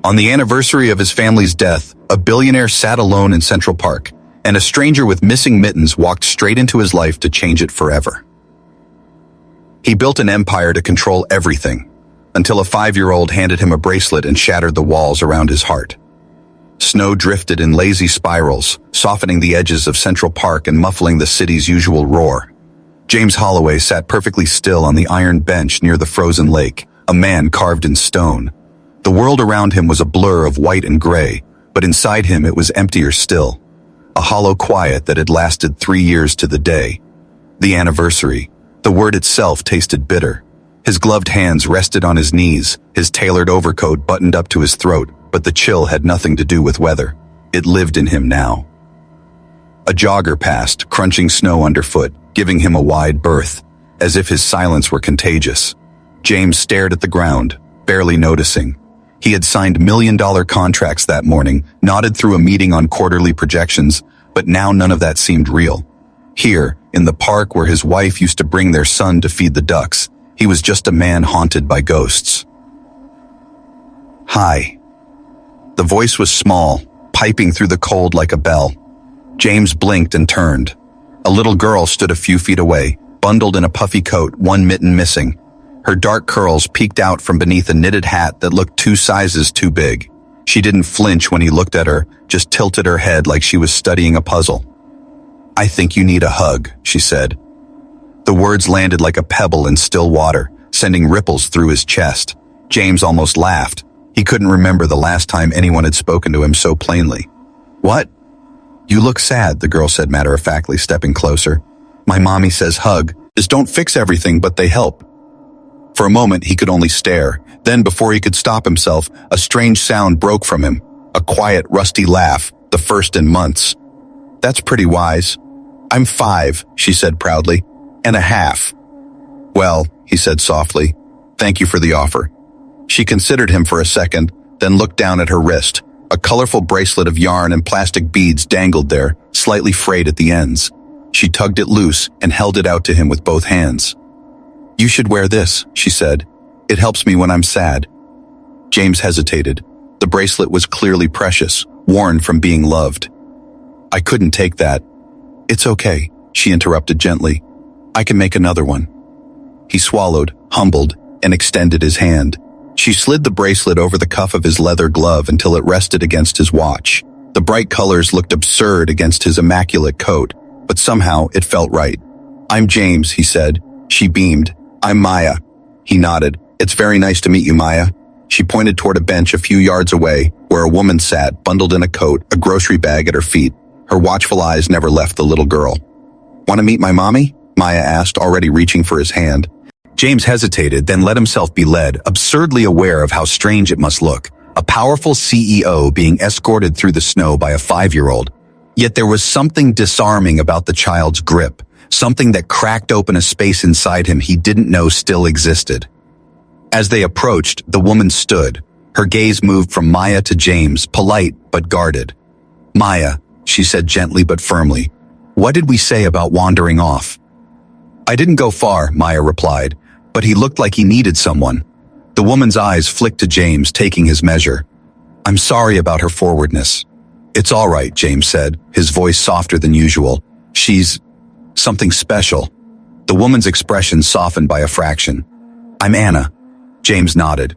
On the anniversary of his family's death, a billionaire sat alone in Central Park, and a stranger with missing mittens walked straight into his life to change it forever. He built an empire to control everything, until a 5-year-old handed him a bracelet and shattered the walls around his heart. Snow drifted in lazy spirals, softening the edges of Central Park and muffling the city's usual roar. James Holloway sat perfectly still on the iron bench near the frozen lake, a man carved in stone. The world around him was a blur of white and gray, but inside him it was emptier still. A hollow quiet that had lasted 3 years to the day. The anniversary. The word itself tasted bitter. His gloved hands rested on his knees, his tailored overcoat buttoned up to his throat, but the chill had nothing to do with weather. It lived in him now. A jogger passed, crunching snow underfoot, giving him a wide berth, as if his silence were contagious. James stared at the ground, barely noticing. He had signed million-dollar contracts that morning, nodded through a meeting on quarterly projections, but now none of that seemed real. Here, in the park where his wife used to bring their son to feed the ducks, he was just a man haunted by ghosts. "Hi." The voice was small, piping through the cold like a bell. James blinked and turned. A little girl stood a few feet away, bundled in a puffy coat, one mitten missing. Her dark curls peeked out from beneath a knitted hat that looked 2 sizes too big. She didn't flinch when he looked at her, just tilted her head like she was studying a puzzle. "I think you need a hug," she said. The words landed like a pebble in still water, sending ripples through his chest. James almost laughed. He couldn't remember the last time anyone had spoken to him so plainly. "What?" "You look sad," the girl said matter-of-factly, stepping closer. "My mommy says hug. Just don't fix everything, but they help." For a moment, he could only stare. Then, before he could stop himself, a strange sound broke from him. A quiet, rusty laugh, the first in months. "That's pretty wise." "I'm 5, she said proudly, "and a half." "Well," he said softly, "thank you for the offer." She considered him for a second, then looked down at her wrist. A colorful bracelet of yarn and plastic beads dangled there, slightly frayed at the ends. She tugged it loose and held it out to him with both hands. "You should wear this," she said. "It helps me when I'm sad." James hesitated. The bracelet was clearly precious, worn from being loved. "I couldn't take that." "It's okay," she interrupted gently. "I can make another one." He swallowed, humbled, and extended his hand. She slid the bracelet over the cuff of his leather glove until it rested against his watch. The bright colors looked absurd against his immaculate coat, but somehow it felt right. "I'm James," he said. She beamed. "I'm Maya." He nodded. "It's very nice to meet you, Maya." She pointed toward a bench a few yards away, where a woman sat, bundled in a coat, a grocery bag at her feet. Her watchful eyes never left the little girl. "Want to meet my mommy?" Maya asked, already reaching for his hand. James hesitated, then let himself be led, absurdly aware of how strange it must look. A powerful CEO being escorted through the snow by a 5-year-old. Yet there was something disarming about the child's grip, something that cracked open a space inside him he didn't know still existed. As they approached, the woman stood. Her gaze moved from Maya to James, polite but guarded. "Maya," she said gently but firmly, "what did we say about wandering off?" "I didn't go far," Maya replied, but he looked like he needed someone. The woman's eyes flicked to James, taking his measure. "I'm sorry about her forwardness." "It's all right," James said, his voice softer than usual. "She's something special." The woman's expression softened by a fraction. "I'm Anna." James nodded.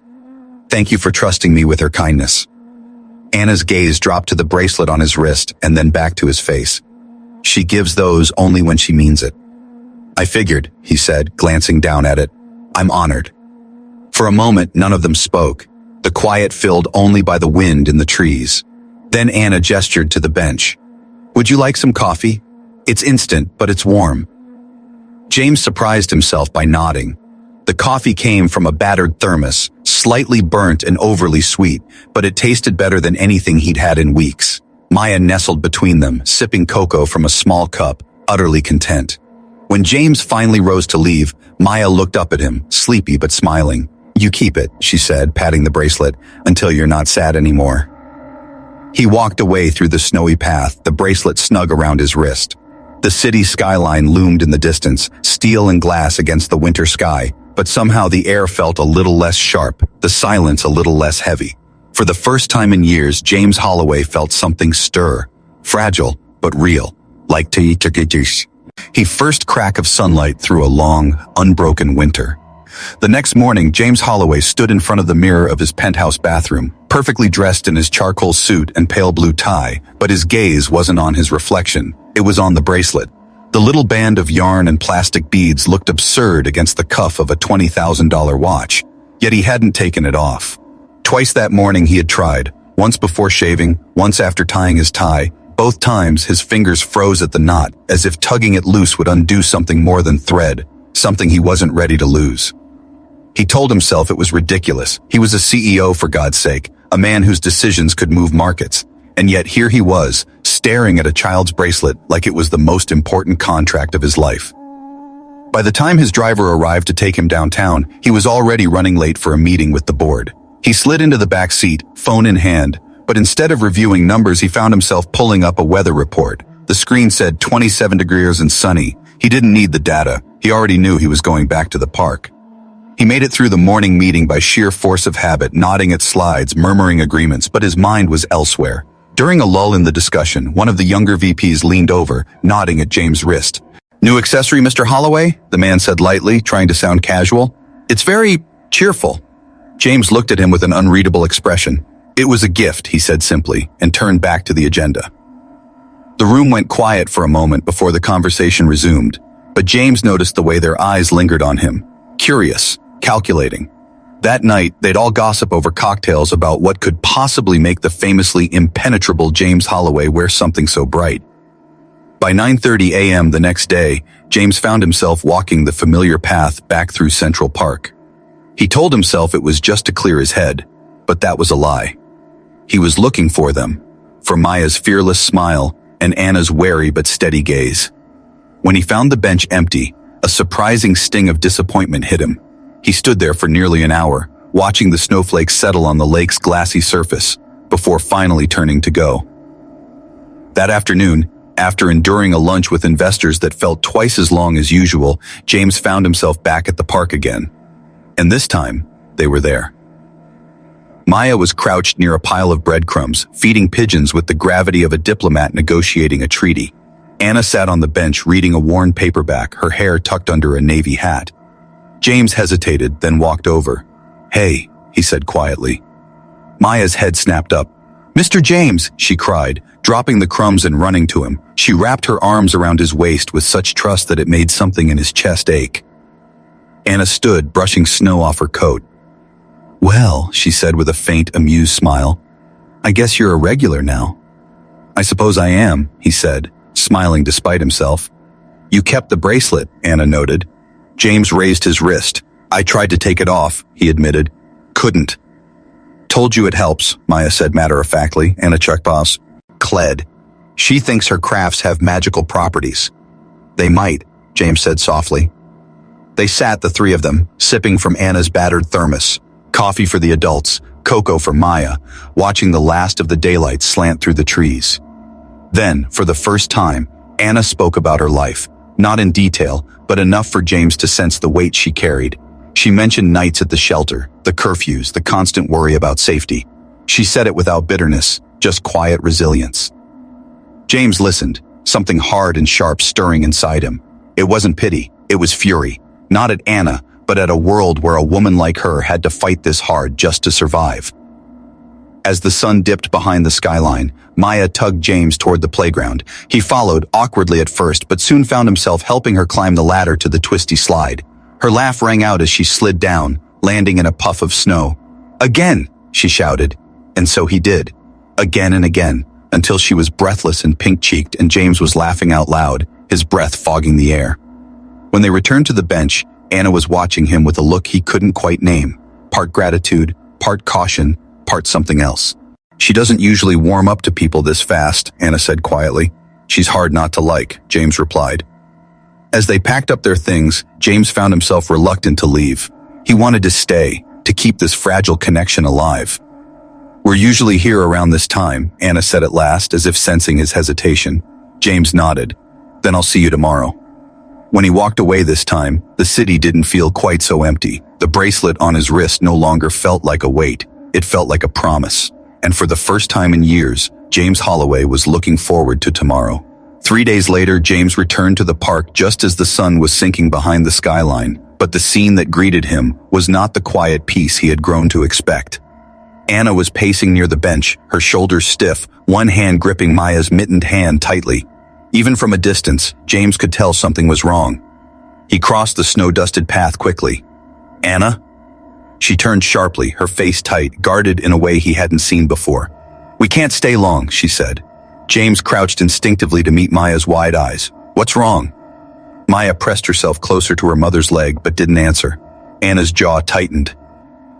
"Thank you for trusting me with her kindness." Anna's gaze dropped to the bracelet on his wrist and then back to his face. "She gives those only when she means it." "I figured," he said, glancing down at it. "I'm honored." For a moment, none of them spoke, the quiet filled only by the wind in the trees. Then Anna gestured to the bench. "Would you like some coffee? It's instant, but it's warm." James surprised himself by nodding. The coffee came from a battered thermos, slightly burnt and overly sweet, but it tasted better than anything he'd had in weeks. Maya nestled between them, sipping cocoa from a small cup, utterly content. When James finally rose to leave, Maya looked up at him, sleepy but smiling. "You keep it," she said, patting the bracelet, "until you're not sad anymore." He walked away through the snowy path, the bracelet snug around his wrist. The city skyline loomed in the distance, steel and glass against the winter sky, but somehow the air felt a little less sharp, the silence a little less heavy. For the first time in years, James Holloway felt something stir, fragile, but real, like He first crack of sunlight through a long, unbroken winter. The next morning, James Holloway stood in front of the mirror of his penthouse bathroom, perfectly dressed in his charcoal suit and pale blue tie, but his gaze wasn't on his reflection. It was on the bracelet. The little band of yarn and plastic beads looked absurd against the cuff of a $20,000 watch, yet he hadn't taken it off. Twice that morning he had tried, once before shaving, once after tying his tie. Both times his fingers froze at the knot, as if tugging it loose would undo something more than thread, something he wasn't ready to lose. He told himself it was ridiculous. He was a CEO, for God's sake, a man whose decisions could move markets. And yet here he was, staring at a child's bracelet like it was the most important contract of his life. By the time his driver arrived to take him downtown, he was already running late for a meeting with the board. He slid into the back seat, phone in hand, but instead of reviewing numbers, he found himself pulling up a weather report. The screen said 27 degrees and sunny. He didn't need the data. He already knew he was going back to the park. He made it through the morning meeting by sheer force of habit, nodding at slides, murmuring agreements, but his mind was elsewhere. During a lull in the discussion, one of the younger VPs leaned over, nodding at James' wrist. "New accessory, Mr. Holloway?" the man said lightly, trying to sound casual. "It's very cheerful." James looked at him with an unreadable expression. "It was a gift," he said simply, and turned back to the agenda. The room went quiet for a moment before the conversation resumed, but James noticed the way their eyes lingered on him. Curious, calculating. That night, they'd all gossip over cocktails about what could possibly make the famously impenetrable James Holloway wear something so bright. By 9:30 a.m. the next day, James found himself walking the familiar path back through Central Park. He told himself it was just to clear his head, but that was a lie. He was looking for them, for Maya's fearless smile and Anna's wary but steady gaze. When he found the bench empty, a surprising sting of disappointment hit him. He stood there for nearly an hour, watching the snowflakes settle on the lake's glassy surface, before finally turning to go. That afternoon, after enduring a lunch with investors that felt twice as long as usual, James found himself back at the park again. And this time, they were there. Maya was crouched near a pile of breadcrumbs, feeding pigeons with the gravity of a diplomat negotiating a treaty. Anna sat on the bench reading a worn paperback, her hair tucked under a navy hat. James hesitated, then walked over. "Hey," he said quietly. Maya's head snapped up. "Mr. James," she cried, dropping the crumbs and running to him. She wrapped her arms around his waist with such trust that it made something in his chest ache. Anna stood, brushing snow off her coat. "Well," she said with a faint, amused smile, "I guess you're a regular now." "I suppose I am," he said, smiling despite himself. "You kept the bracelet," Anna noted. James raised his wrist. "I tried to take it off," he admitted. "Couldn't." "Told you it helps," Maya said matter-of-factly, Anna Chuckboss. "Cled. She thinks her crafts have magical properties." "They might," James said softly. They sat, the three of them, sipping from Anna's battered thermos. Coffee for the adults, cocoa for Maya, watching the last of the daylight slant through the trees. Then, for the first time, Anna spoke about her life, not in detail, but enough for James to sense the weight she carried. She mentioned nights at the shelter, the curfews, the constant worry about safety. She said it without bitterness, just quiet resilience. James listened, something hard and sharp stirring inside him. It wasn't pity, it was fury, not at Anna, but at a world where a woman like her had to fight this hard just to survive. As the sun dipped behind the skyline, Maya tugged James toward the playground. He followed, awkwardly at first, but soon found himself helping her climb the ladder to the twisty slide. Her laugh rang out as she slid down, landing in a puff of snow. "Again!" she shouted. And so he did. Again and again, until she was breathless and pink-cheeked and James was laughing out loud, his breath fogging the air. When they returned to the bench, Anna was watching him with a look he couldn't quite name, part gratitude, part caution, part something else. "She doesn't usually warm up to people this fast," Anna said quietly. "She's hard not to like," James replied. As they packed up their things, James found himself reluctant to leave. He wanted to stay, to keep this fragile connection alive. "We're usually here around this time," Anna said at last, as if sensing his hesitation. James nodded. "Then I'll see you tomorrow." When he walked away this time, the city didn't feel quite so empty. The bracelet on his wrist no longer felt like a weight. It felt like a promise. And for the first time in years, James Holloway was looking forward to tomorrow. 3 days later, James returned to the park just as the sun was sinking behind the skyline, but the scene that greeted him was not the quiet peace he had grown to expect. Anna was pacing near the bench, her shoulders stiff, one hand gripping Maya's mittened hand tightly. Even from a distance, James could tell something was wrong. He crossed the snow-dusted path quickly. "Anna?" She turned sharply, her face tight, guarded in a way he hadn't seen before. "We can't stay long," she said. James crouched instinctively to meet Maya's wide eyes. "What's wrong?" Maya pressed herself closer to her mother's leg but didn't answer. Anna's jaw tightened.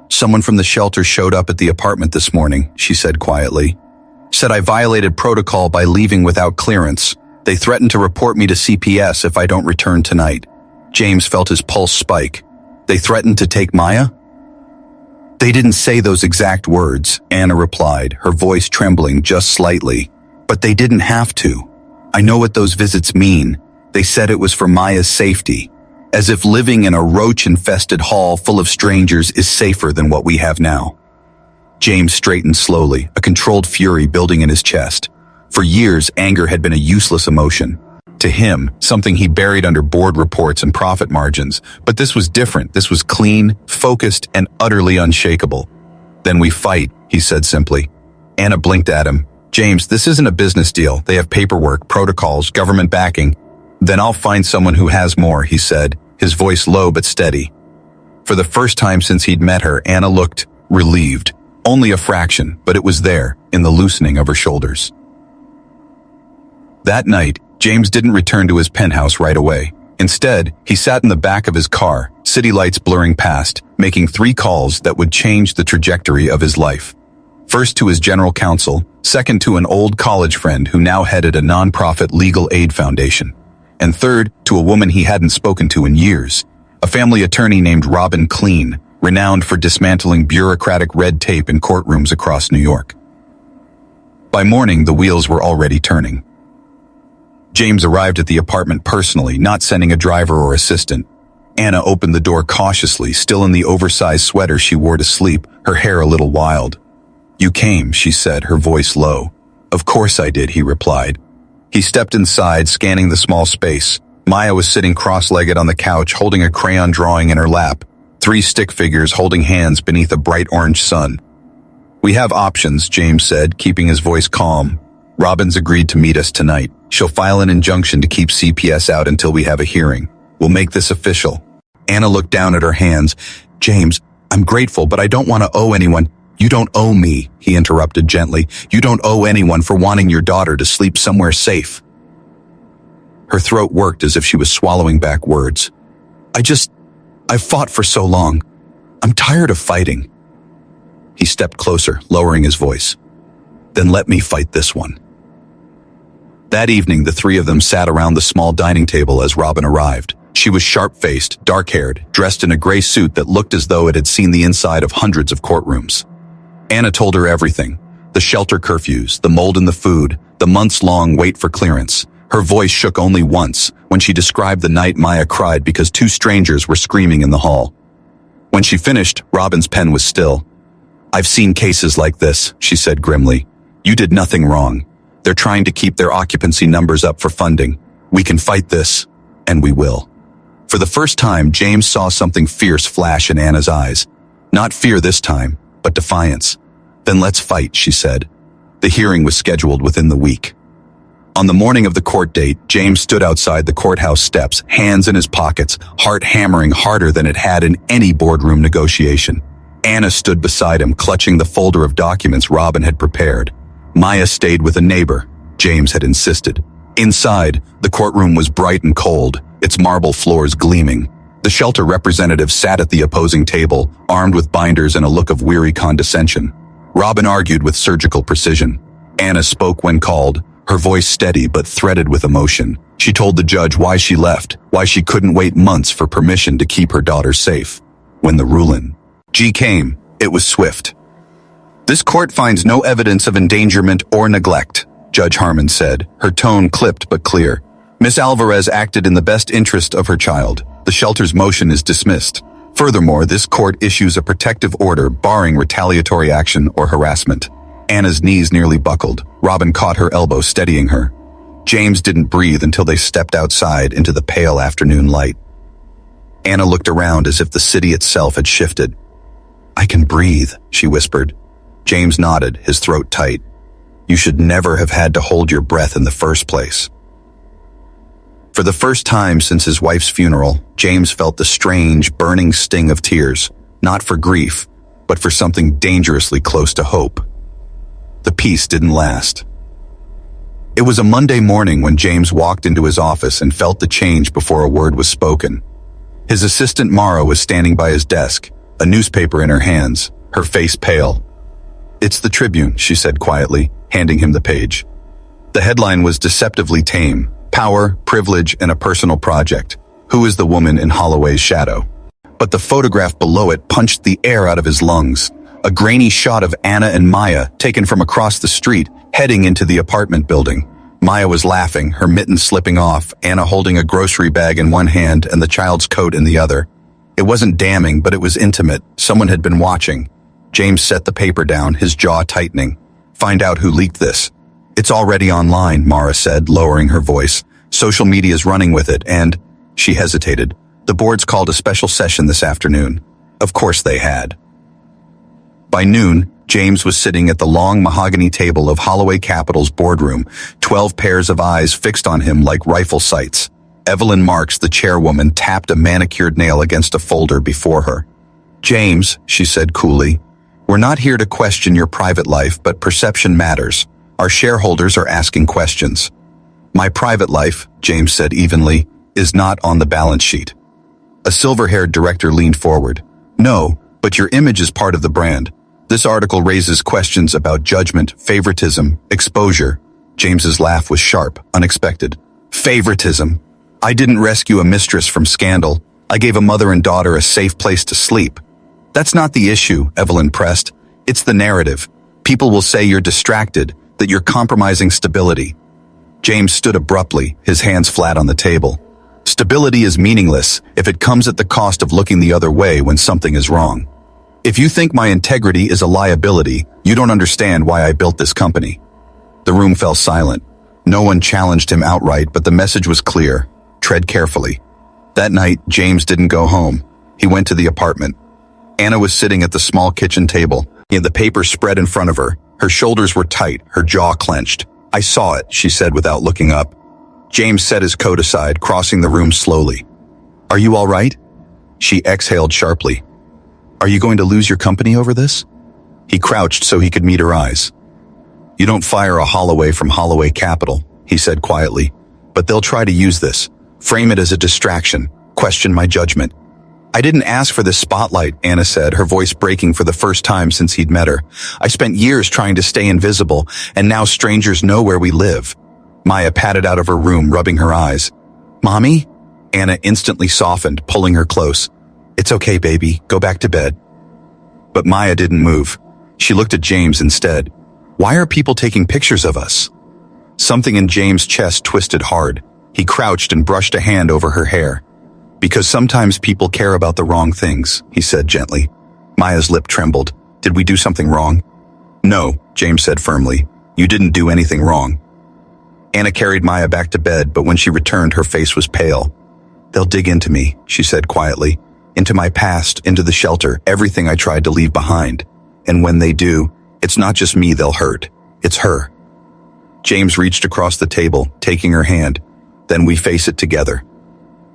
"Someone from the shelter showed up at the apartment this morning," she said quietly. "Said I violated protocol by leaving without clearance. They threatened to report me to CPS if I don't return tonight." James felt his pulse spike. "They threatened to take Maya?" "They didn't say those exact words," Anna replied, her voice trembling just slightly. "But they didn't have to. I know what those visits mean. They said it was for Maya's safety. As if living in a roach-infested hall full of strangers is safer than what we have now." James straightened slowly, a controlled fury building in his chest. For years, anger had been a useless emotion. To him, something he buried under board reports and profit margins. But this was different. This was clean, focused, and utterly unshakable. "Then we fight," he said simply. Anna blinked at him. "James, this isn't a business deal. They have paperwork, protocols, government backing." "Then I'll find someone who has more," he said, his voice low but steady. For the first time since he'd met her, Anna looked relieved. Only a fraction, but it was there, in the loosening of her shoulders. That night, James didn't return to his penthouse right away. Instead, he sat in the back of his car, city lights blurring past, making 3 calls that would change the trajectory of his life. First to his general counsel, second to an old college friend who now headed a nonprofit legal aid foundation, and third to a woman he hadn't spoken to in years, a family attorney named Robin Clean, renowned for dismantling bureaucratic red tape in courtrooms across New York. By morning, the wheels were already turning. James arrived at the apartment personally, not sending a driver or assistant. Anna opened the door cautiously, still in the oversized sweater she wore to sleep, her hair a little wild. "You came," she said, her voice low. "Of course I did," he replied. He stepped inside, scanning the small space. Maya was sitting cross-legged on the couch, holding a crayon drawing in her lap. 3 stick figures holding hands beneath a bright orange sun. "We have options," James said, keeping his voice calm. "Robin's agreed to meet us tonight. She'll file an injunction to keep CPS out until we have a hearing. We'll make this official." Anna looked down at her hands. "James, I'm grateful, but I don't want to owe anyone." "You don't owe me," he interrupted gently. "You don't owe anyone for wanting your daughter to sleep somewhere safe." Her throat worked as if she was swallowing back words. I've fought for so long. I'm tired of fighting." He stepped closer, lowering his voice. "Then let me fight this one." That evening, the 3 of them sat around the small dining table as Robin arrived. She was sharp-faced, dark-haired, dressed in a gray suit that looked as though it had seen the inside of hundreds of courtrooms. Anna told her everything. The shelter curfews, the mold in the food, the months-long wait for clearance. Her voice shook only once, when she described the night Maya cried because 2 strangers were screaming in the hall. When she finished, Robin's pen was still. "I've seen cases like this," she said grimly. "You did nothing wrong. They're trying to keep their occupancy numbers up for funding. We can fight this, and we will." For the first time, James saw something fierce flash in Anna's eyes. Not fear this time, but defiance. "Then let's fight," she said. The hearing was scheduled within the week. On the morning of the court date, James stood outside the courthouse steps, hands in his pockets, heart hammering harder than it had in any boardroom negotiation. Anna stood beside him, clutching the folder of documents Robin had prepared. Maya stayed with a neighbor. James had insisted. Inside, the courtroom was bright and cold, its marble floors gleaming. The shelter representative sat at the opposing table, armed with binders and a look of weary condescension. Robin argued with surgical precision. Anna spoke when called, her voice steady but threaded with emotion. She told the judge why she left, why she couldn't wait months for permission to keep her daughter safe. When the ruling came, it was swift. "This court finds no evidence of endangerment or neglect," Judge Harmon said, her tone clipped but clear. "Miss Alvarez acted in the best interest of her child. The shelter's motion is dismissed." Furthermore, this court issues a protective order barring retaliatory action or harassment. Anna's knees nearly buckled. Robin caught her elbow, steadying her. James didn't breathe until they stepped outside into the pale afternoon light. Anna looked around as if the city itself had shifted. "I can breathe," she whispered. James nodded, his throat tight. "You should never have had to hold your breath in the first place." For the first time since his wife's funeral, James felt the strange, burning sting of tears, not for grief, but for something dangerously close to hope. The peace didn't last. It was a Monday morning when James walked into his office and felt the change before a word was spoken. His assistant Mara was standing by his desk, a newspaper in her hands, her face pale. "It's the Tribune," she said quietly, handing him the page. The headline was deceptively tame: "Power, Privilege, and a Personal Project. Who is the woman in Holloway's shadow?" But the photograph below it punched the air out of his lungs. A grainy shot of Anna and Maya, taken from across the street, heading into the apartment building. Maya was laughing, her mittens slipping off, Anna holding a grocery bag in one hand and the child's coat in the other. It wasn't damning, but it was intimate. Someone had been watching. James set the paper down, his jaw tightening. "Find out who leaked this." "It's already online," Mara said, lowering her voice. "Social media's running with it, and—" She hesitated. "The board's called a special session this afternoon." Of course they had. By noon, James was sitting at the long mahogany table of Holloway Capital's boardroom, 12 pairs of eyes fixed on him like rifle sights. Evelyn Marks, the chairwoman, tapped a manicured nail against a folder before her. "James," she said coolly, "we're not here to question your private life, but perception matters. Our shareholders are asking questions." "My private life," James said evenly, "is not on the balance sheet." A silver-haired director leaned forward. "No, but your image is part of the brand. This article raises questions about judgment, favoritism, exposure." James's laugh was sharp, unexpected. "Favoritism? I didn't rescue a mistress from scandal. I gave a mother and daughter a safe place to sleep." "That's not the issue," Evelyn pressed. "It's the narrative. People will say you're distracted, that you're compromising stability." James stood abruptly, his hands flat on the table. "Stability is meaningless if it comes at the cost of looking the other way when something is wrong. If you think my integrity is a liability, you don't understand why I built this company." The room fell silent. No one challenged him outright, but the message was clear: tread carefully. That night, James didn't go home. He went to the apartment. Anna was sitting at the small kitchen table. He had the paper spread in front of her. Her shoulders were tight, her jaw clenched. "I saw it," she said without looking up. James set his coat aside, crossing the room slowly. "Are you all right?" She exhaled sharply. "Are you going to lose your company over this?" He crouched so he could meet her eyes. "You don't fire a Holloway from Holloway Capital," he said quietly. "But they'll try to use this, frame it as a distraction, question my judgment." "I didn't ask for this spotlight," Anna said, her voice breaking for the first time since he'd met her. "I spent years trying to stay invisible, and now strangers know where we live." Maya padded out of her room, rubbing her eyes. "Mommy?" Anna instantly softened, pulling her close. "It's okay, baby. Go back to bed." But Maya didn't move. She looked at James instead. "Why are people taking pictures of us?" Something in James' chest twisted hard. He crouched and brushed a hand over her hair. "Because sometimes people care about the wrong things," he said gently. Maya's lip trembled. "Did we do something wrong?" "No," James said firmly. "You didn't do anything wrong." Anna carried Maya back to bed, but when she returned, her face was pale. "They'll dig into me," she said quietly. "Into my past, into the shelter, everything I tried to leave behind. And when they do, it's not just me they'll hurt. It's her." James reached across the table, taking her hand. "Then we face it together."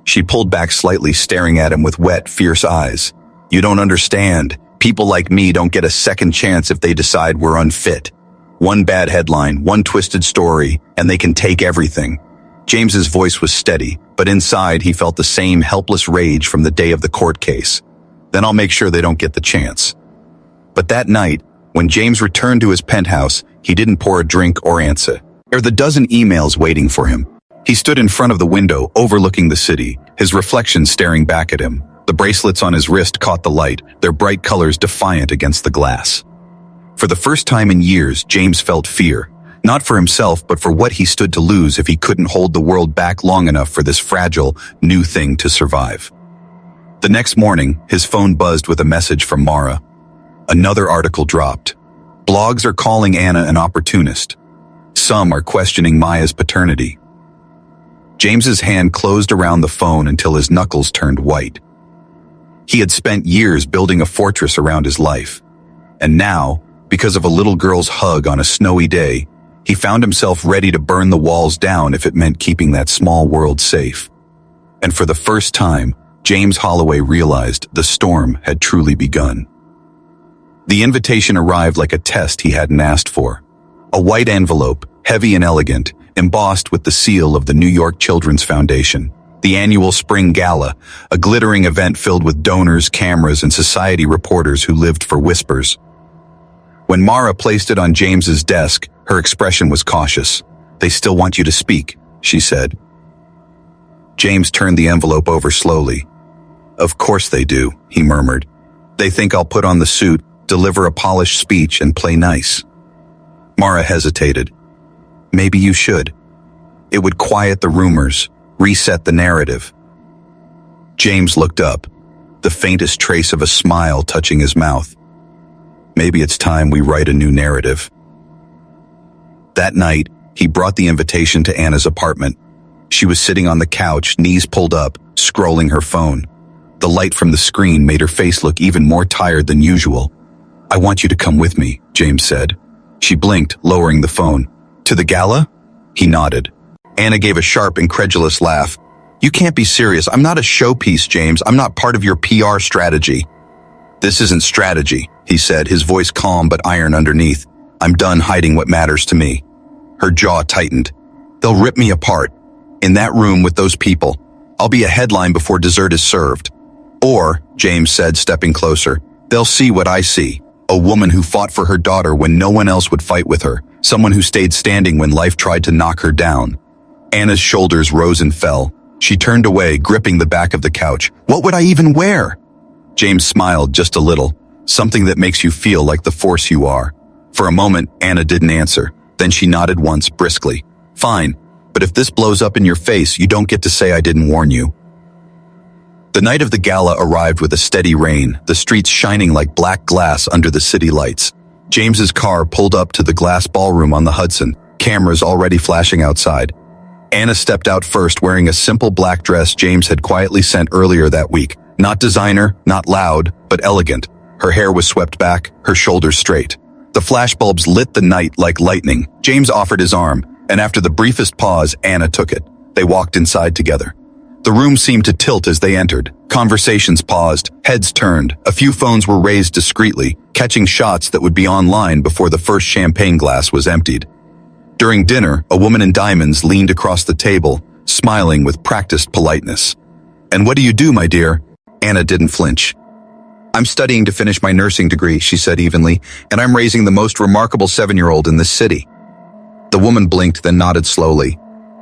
She pulled back slightly, staring at him with wet, fierce eyes. "You don't understand. People like me don't get a second chance if they decide we're unfit. One bad headline, one twisted story, and they can take everything." James's voice was steady, but inside he felt the same helpless rage from the day of the court case. "Then I'll make sure they don't get the chance." But that night, when James returned to his penthouse, he didn't pour a drink or answer. There were the dozen emails waiting for him. He stood in front of the window, overlooking the city, his reflection staring back at him. The bracelets on his wrist caught the light, their bright colors defiant against the glass. For the first time in years, James felt fear. Not for himself, but for what he stood to lose if he couldn't hold the world back long enough for this fragile, new thing to survive. The next morning, his phone buzzed with a message from Mara. Another article dropped. Blogs are calling Anna an opportunist. Some are questioning Maya's paternity. James's hand closed around the phone until his knuckles turned white. He had spent years building a fortress around his life. And now, because of a little girl's hug on a snowy day, he found himself ready to burn the walls down if it meant keeping that small world safe. And for the first time, James Holloway realized the storm had truly begun. The invitation arrived like a test he hadn't asked for. A white envelope, heavy and elegant, embossed with the seal of the New York Children's Foundation. The annual Spring Gala, a glittering event filled with donors, cameras, and society reporters who lived for whispers. When Mara placed it on James's desk, her expression was cautious. "They still want you to speak," she said. James turned the envelope over slowly. "Of course they do," he murmured. "They think I'll put on the suit, deliver a polished speech, and play nice." Mara hesitated. "Maybe you should. It would quiet the rumors, reset the narrative." James looked up, the faintest trace of a smile touching his mouth. "Maybe it's time we write a new narrative." That night, he brought the invitation to Anna's apartment. She was sitting on the couch, knees pulled up, scrolling her phone. The light from the screen made her face look even more tired than usual. "I want you to come with me," James said. She blinked, lowering the phone. "To the gala?" He nodded. Anna gave a sharp, incredulous laugh. "You can't be serious. I'm not a showpiece, James. I'm not part of your PR strategy." "This isn't strategy," he said, his voice calm but iron underneath. "I'm done hiding what matters to me." Her jaw tightened. "They'll rip me apart. In that room with those people. I'll be a headline before dessert is served." "Or," James said, stepping closer, "they'll see what I see. A woman who fought for her daughter when no one else would fight with her. Someone who stayed standing when life tried to knock her down." Anna's shoulders rose and fell. She turned away, gripping the back of the couch. "What would I even wear?" James smiled just a little. "Something that makes you feel like the force you are." For a moment, Anna didn't answer. Then she nodded once, briskly. "Fine, but if this blows up in your face, you don't get to say I didn't warn you." The night of the gala arrived with a steady rain, the streets shining like black glass under the city lights. James's car pulled up to the glass ballroom on the Hudson, cameras already flashing outside. Anna stepped out first, wearing a simple black dress James had quietly sent earlier that week. Not designer, not loud, but elegant. Her hair was swept back, her shoulders straight. The flashbulbs lit the night like lightning. James offered his arm, and after the briefest pause, Anna took it. They walked inside together. The room seemed to tilt as they entered. Conversations paused, heads turned, a few phones were raised discreetly, catching shots that would be online before the first champagne glass was emptied. During dinner, a woman in diamonds leaned across the table, smiling with practiced politeness. "And what do you do, my dear?" Anna didn't flinch. "I'm studying to finish my nursing degree," she said evenly, "and I'm raising the most remarkable 7-year-old in this city." The woman blinked, then nodded slowly.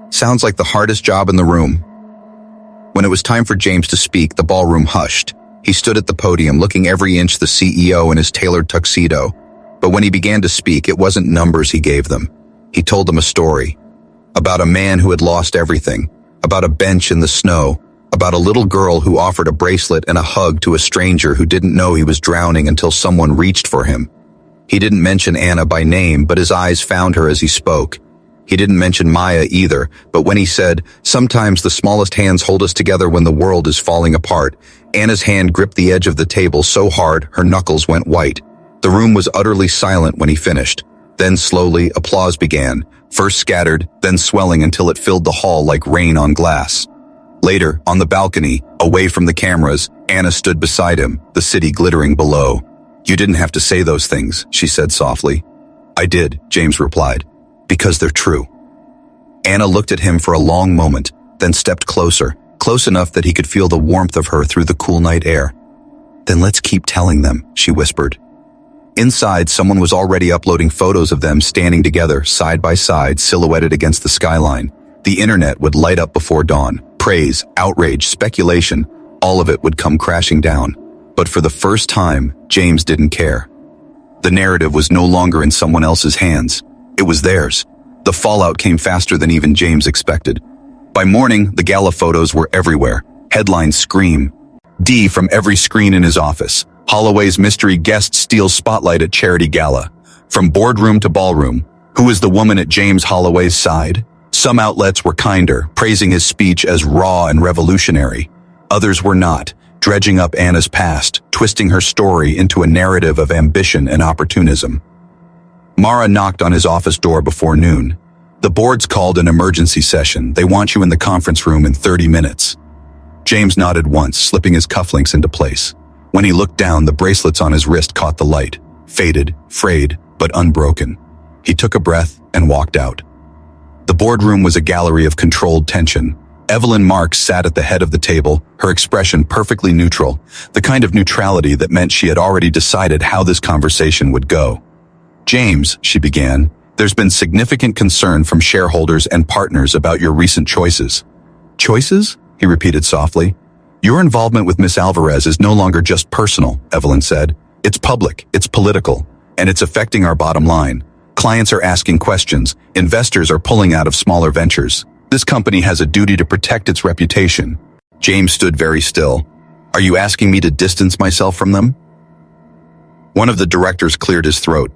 "Sounds like the hardest job in the room." When it was time for James to speak, the ballroom hushed. He stood at the podium, looking every inch the CEO in his tailored tuxedo. But when he began to speak, it wasn't numbers he gave them. He told them a story. About a man who had lost everything. About a bench in the snow. About a little girl who offered a bracelet and a hug to a stranger who didn't know he was drowning until someone reached for him. He didn't mention Anna by name, but his eyes found her as he spoke. He didn't mention Maya either, but when he said, "Sometimes the smallest hands hold us together when the world is falling apart," Anna's hand gripped the edge of the table so hard her knuckles went white. The room was utterly silent when he finished. Then slowly, applause began, first scattered, then swelling until it filled the hall like rain on glass. Later, on the balcony, away from the cameras, Anna stood beside him, the city glittering below. "You didn't have to say those things," she said softly. "I did," James replied. "Because they're true." Anna looked at him for a long moment, then stepped closer, close enough that he could feel the warmth of her through the cool night air. "Then let's keep telling them," she whispered. Inside, someone was already uploading photos of them standing together, side by side, silhouetted against the skyline. The internet would light up before dawn. Praise, outrage, speculation, all of it would come crashing down. But for the first time, James didn't care. The narrative was no longer in someone else's hands. It was theirs. The fallout came faster than even James expected. By morning, the gala photos were everywhere. Headlines scream, D from every screen in his office. Holloway's mystery guest steals spotlight at charity gala. From boardroom to ballroom, who is the woman at James Holloway's side? Some outlets were kinder, praising his speech as raw and revolutionary. Others were not, dredging up Anna's past, twisting her story into a narrative of ambition and opportunism. Mara knocked on his office door before noon. The board's called an emergency session. They want you in the conference room in 30 minutes. James nodded once, slipping his cufflinks into place. When he looked down, the bracelets on his wrist caught the light, faded, frayed, but unbroken. He took a breath and walked out. The boardroom was a gallery of controlled tension. Evelyn Marks sat at the head of the table, her expression perfectly neutral, the kind of neutrality that meant she had already decided how this conversation would go. "James," she began, "there's been significant concern from shareholders and partners about your recent choices." "Choices?" he repeated softly. "Your involvement with Miss Alvarez is no longer just personal," Evelyn said. "It's public, it's political, and it's affecting our bottom line. Clients are asking questions, investors are pulling out of smaller ventures. This company has a duty to protect its reputation." James stood very still. "Are you asking me to distance myself from them?" One of the directors cleared his throat.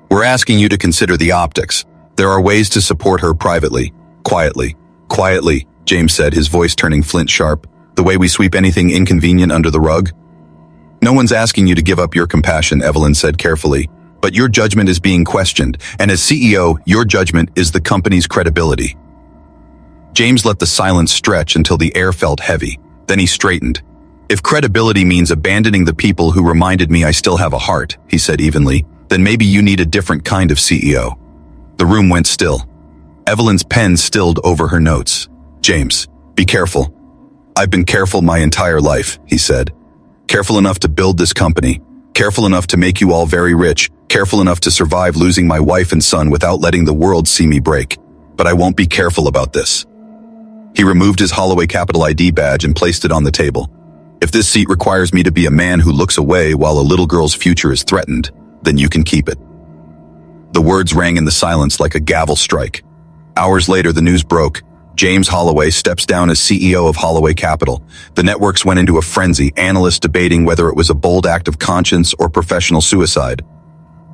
"We're asking you to consider the optics. There are ways to support her privately, quietly." "Quietly," James said, his voice turning flint sharp. "The way we sweep anything inconvenient under the rug?" "No one's asking you to give up your compassion," Evelyn said carefully. "But your judgment is being questioned, and as CEO, your judgment is the company's credibility." James let the silence stretch until the air felt heavy. Then he straightened. "If credibility means abandoning the people who reminded me I still have a heart," he said evenly, "then maybe you need a different kind of CEO." The room went still. Evelyn's pen stilled over her notes. "James, be careful." "I've been careful my entire life," he said. "Careful enough to build this company. Careful enough to make you all very rich. Careful enough to survive losing my wife and son without letting the world see me break. But I won't be careful about this." He removed his Holloway Capital ID badge and placed it on the table. "If this seat requires me to be a man who looks away while a little girl's future is threatened, then you can keep it." The words rang in the silence like a gavel strike. Hours later, the news broke. James Holloway steps down as CEO of Holloway Capital. The networks went into a frenzy, analysts debating whether it was a bold act of conscience or professional suicide.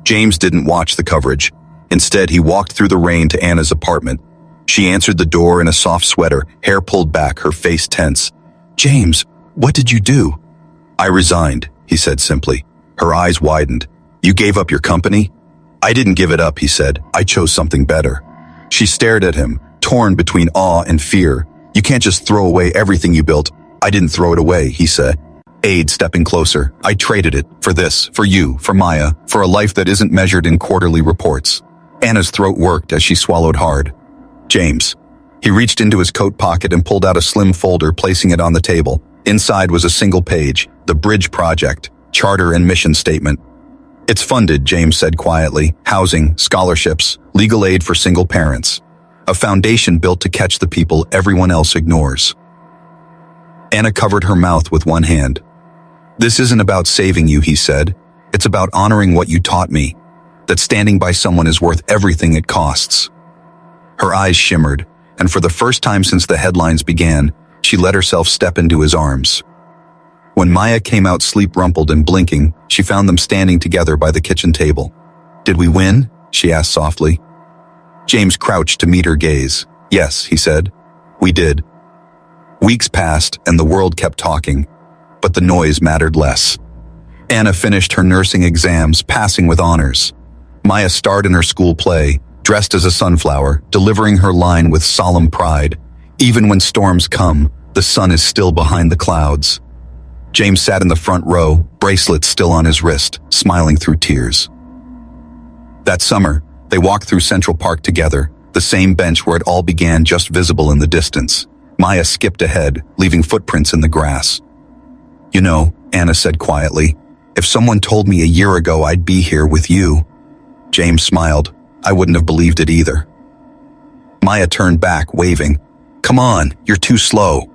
James didn't watch the coverage. Instead, he walked through the rain to Anna's apartment. She answered the door in a soft sweater, hair pulled back, her face tense. "James, what did you do?" "I resigned," he said simply. Her eyes widened. "You gave up your company?" "I didn't give it up," he said. "I chose something better." She stared at him, torn between awe and fear. "You can't just throw away everything you built." "I didn't throw it away," he said. Aide stepping closer. "I traded it for this, for you, for Maya, for a life that isn't measured in quarterly reports." Anna's throat worked as she swallowed hard. "James." He reached into his coat pocket and pulled out a slim folder, placing it on the table. Inside was a single page, the Bridge Project, charter and mission statement. "It's funded," James said quietly. "Housing, scholarships, legal aid for single parents. A foundation built to catch the people everyone else ignores." Anna covered her mouth with one hand. "This isn't about saving you," he said. "It's about honoring what you taught me, that standing by someone is worth everything it costs." Her eyes shimmered, and for the first time since the headlines began, she let herself step into his arms. When Maya came out sleep-rumpled and blinking, she found them standing together by the kitchen table. "Did we win?" she asked softly. James crouched to meet her gaze. "Yes," he said. "We did." Weeks passed, and the world kept talking, but the noise mattered less. Anna finished her nursing exams, passing with honors. Maya starred in her school play, dressed as a sunflower, delivering her line with solemn pride. Even when storms come, the sun is still behind the clouds. James sat in the front row, bracelet still on his wrist, smiling through tears. That summer, they walked through Central Park together, the same bench where it all began just visible in the distance. Maya skipped ahead, leaving footprints in the grass. "You know," Anna said quietly, "if someone told me a year ago I'd be here with you." James smiled. "I wouldn't have believed it either." Maya turned back, waving. "Come on, you're too slow."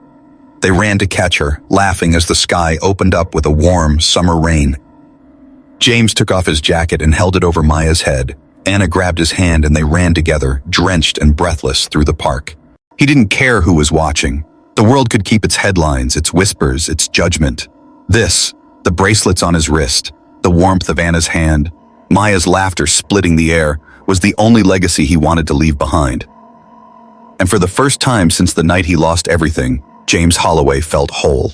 They ran to catch her, laughing as the sky opened up with a warm summer rain. James took off his jacket and held it over Maya's head. Anna grabbed his hand and they ran together, drenched and breathless, through the park. He didn't care who was watching. The world could keep its headlines, its whispers, its judgment. This, the bracelets on his wrist, the warmth of Anna's hand, Maya's laughter splitting the air, was the only legacy he wanted to leave behind. And for the first time since the night he lost everything, James Holloway felt whole.